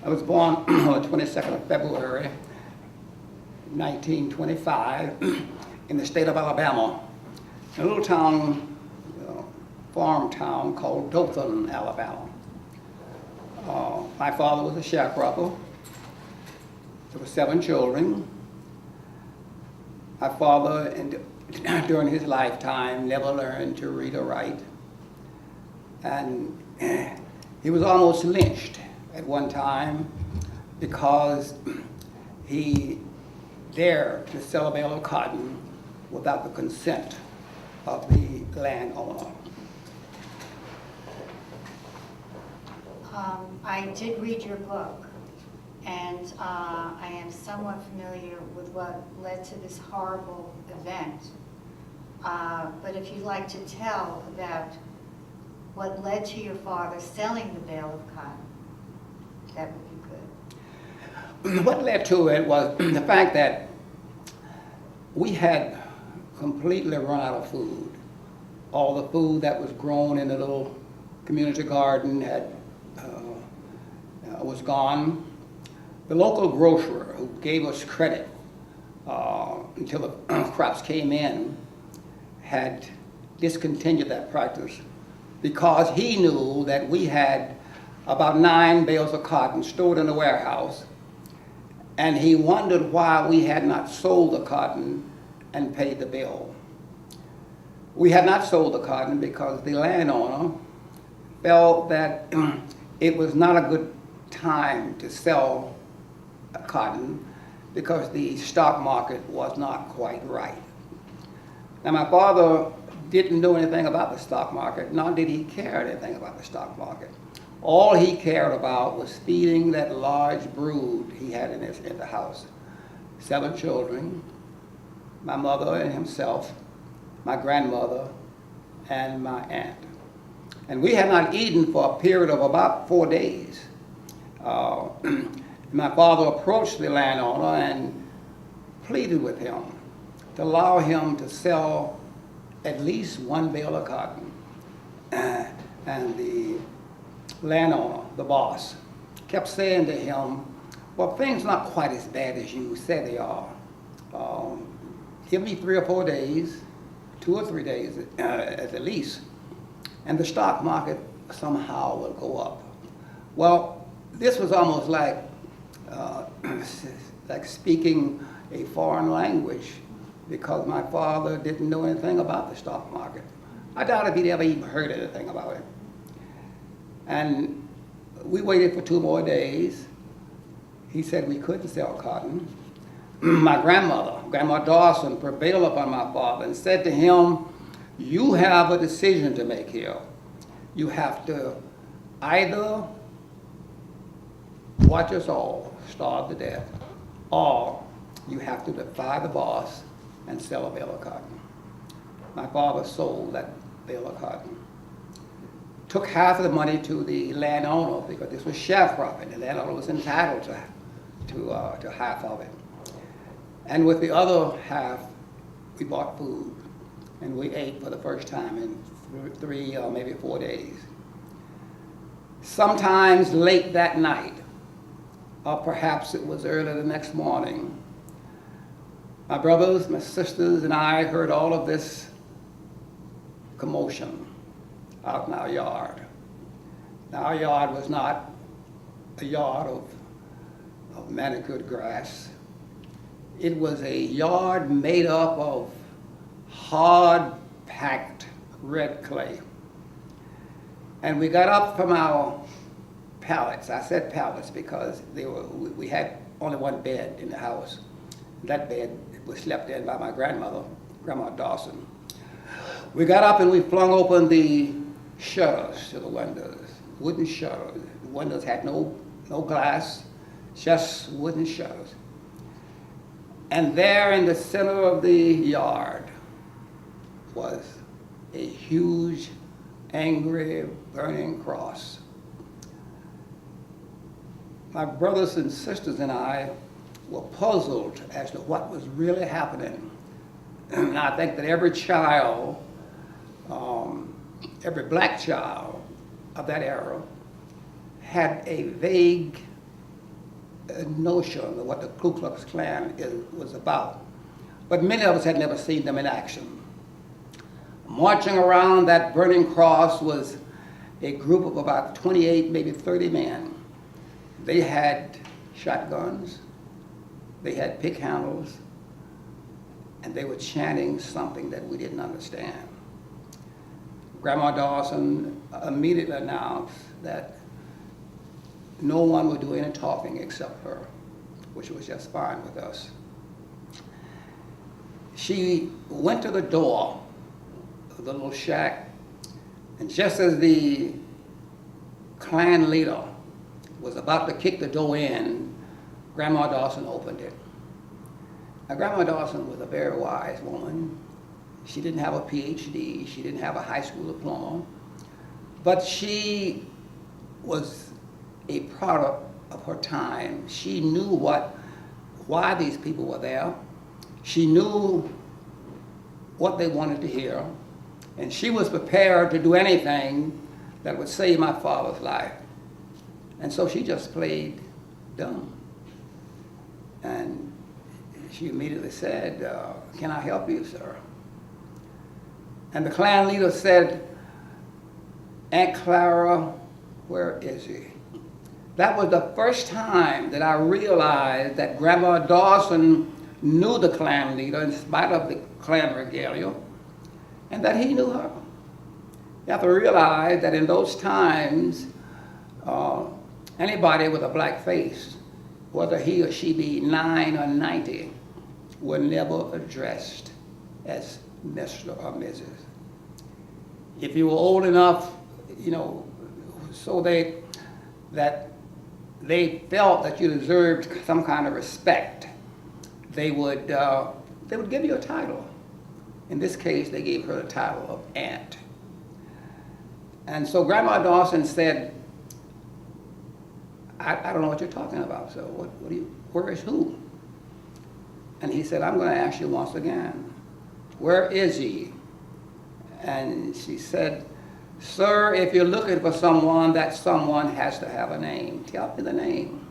I was born on the 22nd of February, 1925, in the state of Alabama, in a little town, farm town called Dothan, Alabama. My father was a sharecropper. There were 7 children. My father, during his lifetime, never learned to read or write. And he was almost lynched at one time because he dared to sell a bale of cotton without the consent of the landowner. I did read your book, and I am somewhat familiar with what led to this horrible event. But if you'd like to tell about what led to your father selling the bale of cotton, that would be good. What led to it was the fact that we had completely run out of food. All the food that was grown in the little community garden was gone. The local grocer, who gave us credit until the crops came in, had discontinued that practice because he knew that we had about 9 bales of cotton stored in the warehouse, and he wondered why we had not sold the cotton and paid the bill. We had not sold the cotton because the landowner felt that it was not a good time to sell cotton because the stock market was not quite right. Now, my father didn't know anything about the stock market, nor did he care anything about the stock market. All he cared about was feeding that large brood he had in the house. 7 children, my mother and himself, my grandmother, and my aunt. And we had not eaten for a period of about 4 days. My father approached the landowner and pleaded with him to allow him to sell at least 1 bale of cotton. And the landowner, the boss, kept saying to him, well, things are not quite as bad as you say they are. Give me 3 or 4 days, 2 or 3 days at the least, and the stock market somehow will go up. Well, this was almost like speaking a foreign language, because my father didn't know anything about the stock market. I doubt if he'd ever even heard anything about it. And we waited for 2 more days. He said we couldn't sell cotton. My Grandma Dawson, prevailed upon my father and said to him, you have a decision to make here. You have to either watch us all starve to death, or you have to defy the boss and sell a bale of cotton. My father sold that bale of cotton. Took half of the money to the landowner because this was sharecropping. The landowner was entitled to half of it. And with the other half, we bought food, and we ate for the first time in 3 or maybe 4 days. Sometimes late that night, or perhaps it was early the next morning, my brothers, my sisters, and I heard all of this commotion out in our yard. Now, our yard was not a yard of manicured grass. It was a yard made up of hard-packed red clay. And we got up from our pallets. I said pallets because we had only 1 bed in the house. That bed was slept in by my grandmother, Grandma Dawson. We got up and we flung open the shutters to the windows, wooden shutters. The windows had no glass, just wooden shutters. And there in the center of the yard was a huge, angry, burning cross. My brothers and sisters and I were puzzled as to what was really happening. And I think that every child, every black child of that era, had a vague notion of what the Ku Klux Klan was about. But many of us had never seen them in action. Marching around that burning cross was a group of about 28, maybe 30 men. They had shotguns, they had pick handles, and they were chanting something that we didn't understand. Grandma Dawson immediately announced that no one would do any talking except her, which was just fine with us. She went to the door of the little shack, and just as the Klan leader was about to kick the door in, Grandma Dawson opened it. Now, Grandma Dawson was a very wise woman. She didn't have a PhD, she didn't have a high school diploma, but she was a product of her time. She knew why these people were there. She knew what they wanted to hear, and she was prepared to do anything that would save my father's life. And so she just played dumb. And she immediately said, "Can I help you, sir?" And the Klan leader said, "Aunt Clara, where is he?" That was the first time that I realized that Grandma Dawson knew the Klan leader in spite of the Klan regalia, and that he knew her. You have to realize that in those times, anybody with a black face, whether he or she be 9 or 90, were never addressed as Mr. or Mrs. If you were old enough, so that they felt that you deserved some kind of respect, they would give you a title. In this case, they gave her the title of aunt. And so Grandma Dawson said, I don't know what you're talking about, so where is who? And he said, I'm going to ask you once again, where is he? And she said, sir, if you're looking for someone, that someone has to have a name. Tell me the name.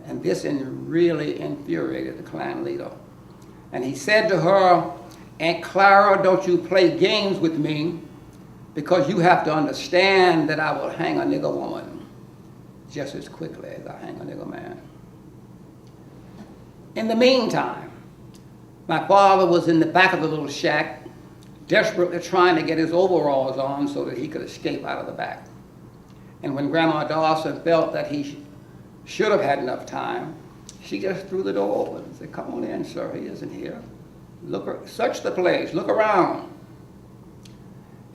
And this really infuriated the Klan leader. And he said to her, Aunt Clara, don't you play games with me, because you have to understand that I will hang a nigger woman just as quickly as I hang a nigger man. In the meantime, my father was in the back of the little shack, desperately trying to get his overalls on so that he could escape out of the back. And when Grandma Dawson felt that he should have had enough time, she just threw the door open and said, come on in, sir, he isn't here. Look, search the place, look around.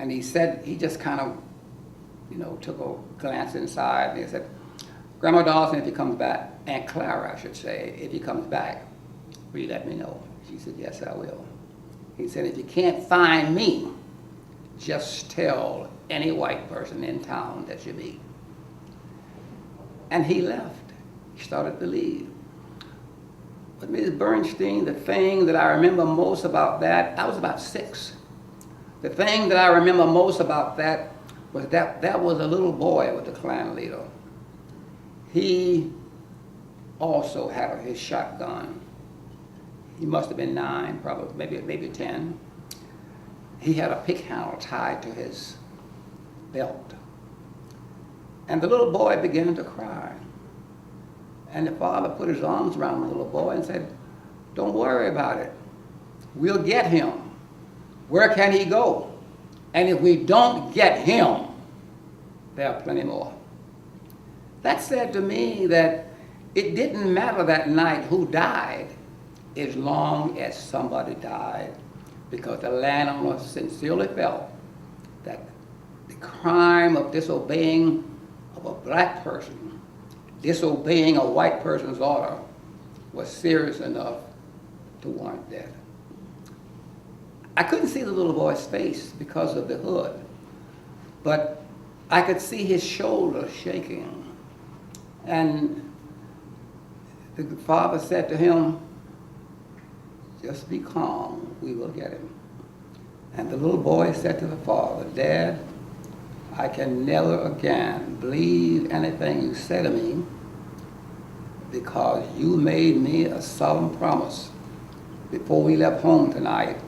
And he said, he just kind of, took a glance inside, and he said, Grandma Dawson, if he comes back, Aunt Clara, I should say, if he comes back, will you let me know? She said, yes, I will. He said, if you can't find me, just tell any white person in town that you meet. And he left. He started to leave. But Ms. Bernstein, the thing that I remember most about that, I was about 6. The thing that I remember most about that was that was a little boy with the Klan leader. He also had his shotgun. He must have been 9, probably, maybe 10. He had a pick handle tied to his belt. And the little boy began to cry. And the father put his arms around the little boy and said, don't worry about it. We'll get him. Where can he go? And if we don't get him, there are plenty more. That said to me that it didn't matter that night who died, as long as somebody died, because the landowner sincerely felt that the crime of disobeying of a black person, disobeying a white person's order, was serious enough to warrant death. I couldn't see the little boy's face because of the hood, but I could see his shoulders shaking. And the father said to him, just be calm, we will get him. And the little boy said to the father, Dad, I can never again believe anything you say to me, because you made me a solemn promise before we left home tonight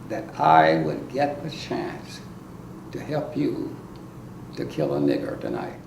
that I would get the chance to help you to kill a nigger tonight.